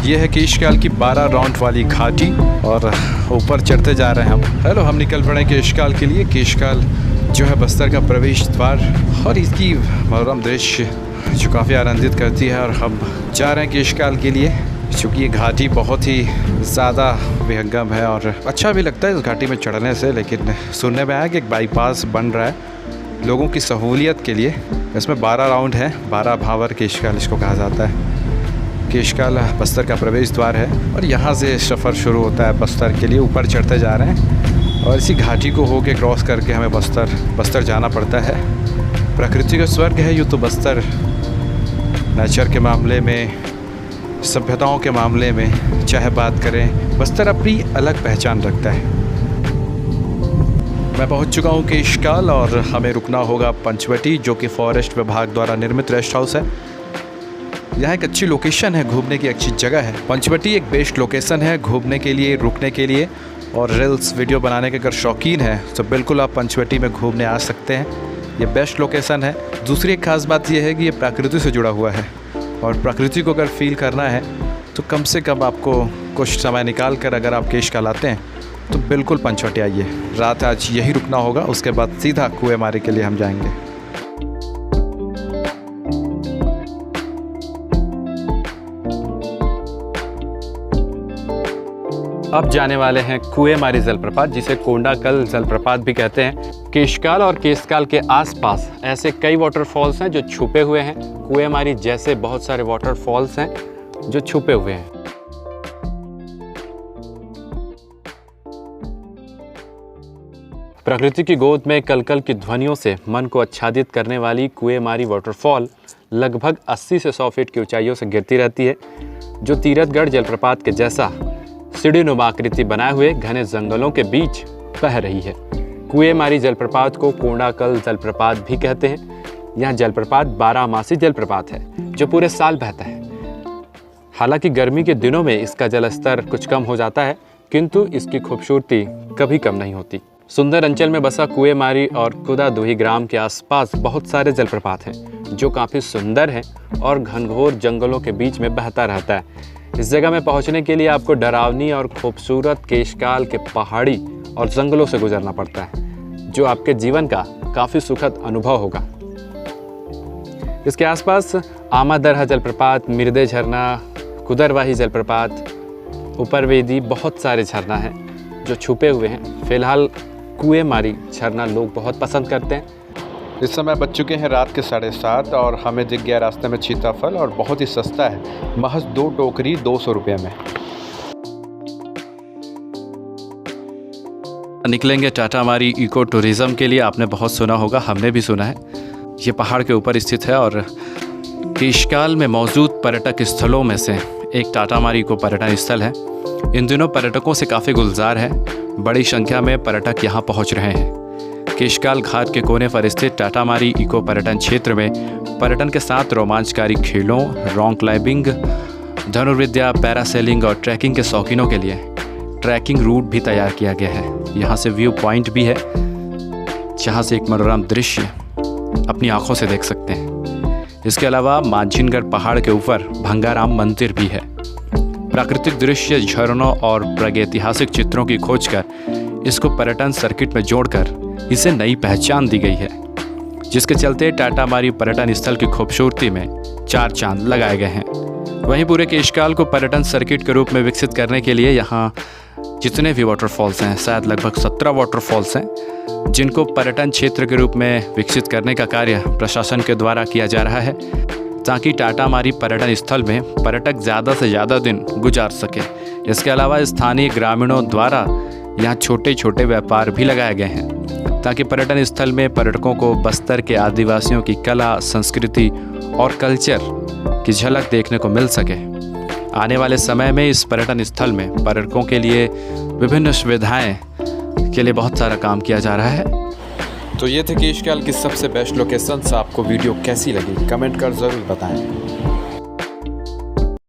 ये है केशकाल की 12 राउंड वाली घाटी और ऊपर चढ़ते जा रहे हैं हम। हेलो, हम निकल पड़े केशकाल के लिए। केशकाल जो है बस्तर का प्रवेश द्वार और इसकी मनोरम दृश्य जो काफ़ी आनंदित करती है। और हम जा रहे हैं केशकाल के लिए, चूँकि ये घाटी बहुत ही ज़्यादा विहंगम है और अच्छा भी लगता है इस घाटी में चढ़ने से। लेकिन सुनने में आया कि एक बाईपास बन रहा है लोगों की सहूलियत के लिए। इसमें 12 राउंड है, 12 भावर केशकाल इसको कहा जाता है। केशकाल बस्तर का प्रवेश द्वार है और यहाँ से सफ़र शुरू होता है बस्तर के लिए। ऊपर चढ़ते जा रहे हैं और इसी घाटी को होके क्रॉस करके हमें बस्तर जाना पड़ता है। प्रकृति का स्वर्ग है यूँ तो बस्तर। नेचर के मामले में, सभ्यताओं के मामले में चाहे बात करें, बस्तर अपनी अलग पहचान रखता है। मैं पहुंच चुका हूं केशकाल और हमें रुकना होगा पंचवटी, जो कि फॉरेस्ट विभाग द्वारा निर्मित रेस्ट हाउस है। यहाँ एक अच्छी लोकेशन है, घूमने की अच्छी जगह है। पंचवटी एक बेस्ट लोकेशन है घूमने के लिए, रुकने के लिए और रील्स वीडियो बनाने के अगर शौकीन है तो बिल्कुल आप पंचवटी में घूमने आ सकते हैं। ये बेस्ट लोकेशन है। दूसरी एक ख़ास बात यह है कि ये प्रकृति से जुड़ा हुआ है और प्रकृति को अगर फील करना है तो कम से कम आपको कुछ समय निकाल कर अगर आप केशकाल आते हैं तो बिल्कुल पंचवटी आइए। रात आज यही रुकना होगा, उसके बाद सीधा कुएमारी के लिए हम जाएंगे। अब जाने वाले हैं कुएमारी जलप्रपात, जिसे कोंडाकल जलप्रपात भी कहते हैं। केशकाल और केशकाल के आसपास ऐसे कई वाटरफॉल्स हैं जो छुपे हुए हैं। कुएमारी जैसे बहुत सारे वाटरफॉल्स हैं जो छुपे हुए हैं। प्रकृति की गोद में कलकल की ध्वनियों से मन को आच्छादित करने वाली कुएमारी वाटरफॉल लगभग 80 से 100 फीट की ऊंचाइयों से गिरती रहती है, जो तीरथगढ़ जलप्रपात के जैसा सीढ़ीनुमा आकृति बनाए हुए घने जंगलों के बीच बह रही है। कुएमारी जलप्रपात को कोंडाकल जलप्रपात भी कहते हैं। यह जलप्रपात 12मासी जलप्रपात है जो पूरे साल बहता है। हालांकि गर्मी के दिनों में इसका जलस्तर कुछ कम हो जाता है, किंतु इसकी खूबसूरती कभी कम नहीं होती। सुंदर अंचल में बसा कुएमारी और कुदादुही ग्राम के आसपास बहुत सारे जलप्रपात हैं जो काफ़ी सुंदर हैं और घनघोर जंगलों के बीच में बहता रहता है। इस जगह में पहुंचने के लिए आपको डरावनी और खूबसूरत केशकाल के पहाड़ी और जंगलों से गुजरना पड़ता है, जो आपके जीवन का काफ़ी सुखद अनुभव होगा। इसके आसपास आमादरहा जलप्रपात, मिर्दे झरना, कुदरवाही जलप्रपात, उपरवेदी, बहुत सारे झरना हैं जो छुपे हुए हैं। फिलहाल कुएमारी झरना लोग बहुत पसंद करते हैं। इस समय बज चुके हैं रात के 7:30 और हमें दिख गया रास्ते में सीताफल और बहुत ही सस्ता है, महज 2 टोकरी 200 रुपये में। निकलेंगे टाटामारी इको टूरिज़्म के लिए। आपने बहुत सुना होगा, हमने भी सुना है। ये पहाड़ के ऊपर स्थित है और केशकाल में मौजूद पर्यटक स्थलों में से एक टाटामारी इको पर्यटन स्थल है। इन दिनों पर्यटकों से काफ़ी गुलजार है। बड़ी संख्या में पर्यटक यहाँ पहुँच रहे हैं। केशकाल घाट के कोने पर स्थित टाटामारी इको पर्यटन क्षेत्र में पर्यटन के साथ रोमांचकारी खेलों, रॉक क्लाइंबिंग, धनुर्विद्या, पैरासेलिंग और ट्रैकिंग के शौकीनों के लिए ट्रैकिंग रूट भी तैयार किया गया है। यहाँ से व्यू पॉइंट भी है जहाँ से एक मनोरम दृश्य अपनी आंखों से देख सकते हैं। इसके अलावा मांझिनगढ़ पहाड़ के ऊपर भंगाराम मंदिर भी है। प्राकृतिक दृश्य, झरनों और प्रागैतिहासिक चित्रों की खोज कर इसको पर्यटन सर्किट में जोड़कर इसे नई पहचान दी गई है, जिसके चलते टाटामारी पर्यटन स्थल की खूबसूरती में 4 चांद लगाए गए हैं। वहीं पूरे केशकाल को पर्यटन सर्किट के रूप में विकसित करने के लिए यहाँ जितने भी वाटरफॉल्स हैं, शायद लगभग 17 वाटरफॉल्स हैं, जिनको पर्यटन क्षेत्र के रूप में विकसित करने का कार्य प्रशासन के द्वारा किया जा रहा है, ताकि टाटामारी पर्यटन स्थल में पर्यटक ज़्यादा से ज़्यादा दिन गुजार सके। इसके अलावा स्थानीय ग्रामीणों द्वारा यहाँ छोटे छोटे व्यापार भी लगाए गए हैं, ताकि पर्यटन स्थल में पर्यटकों को बस्तर के आदिवासियों की कला, संस्कृति और कल्चर की झलक देखने को मिल सके। आने वाले समय में इस पर्यटन स्थल में पर्यटकों के लिए विभिन्न सुविधाएं के लिए बहुत सारा काम किया जा रहा है। तो ये थे केशकाल की सबसे बेस्ट लोकेशंस। आपको वीडियो कैसी लगी कमेंट कर ज़रूर बताएं।